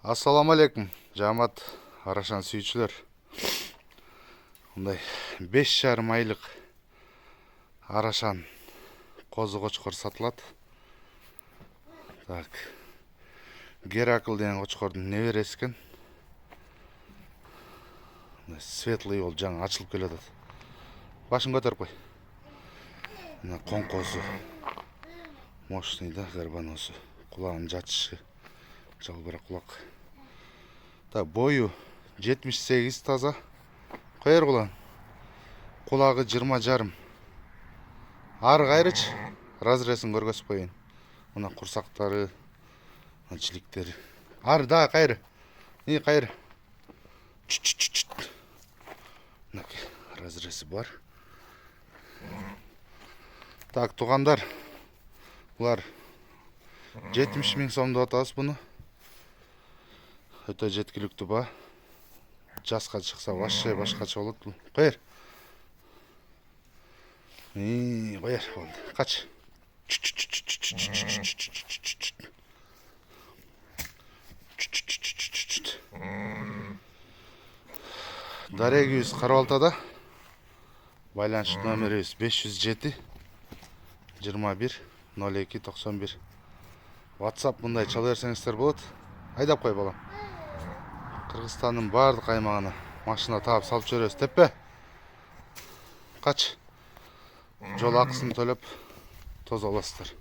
Ассаламу алейкум, жамат арашан сүйүүчүлөр. Мындай 5,5 айлык арашан козу кочкор сатылат. Так. Геракл деген кочкордун небереси экен. Светлый бол жаңы ачылып келатат. Башын көтөрүп кой. Мына коңкосу. Мощный да горбоносу. Кулагынын жатышы. Жалбырак кулак. Так, бою 78 таза. Коер кулан. Кулагы 20,5. Ары кайрыч. Разрезин көргөзүп коеюн. Мына курсактары, жиликтери. Ары да кайры. Кайры. Разреси бар. Так, тугандар. Булар 70 миң сом деп атабыз буну. Өтө жеткиликтүү ба. Жаска чыкса вообще башкача болот. Коер. Коер. Кач. Дарегибиз Карабалтада. Байланыш номерибиз 507 21 02 91. WhatsApp мындай чала берсеңиздер болот. Айдап кой балам. Кыргызстандын бардык аймагына машина таап салып жиберебиз, теппе. Кач. Жол акысын төлөп тоза аласыздар.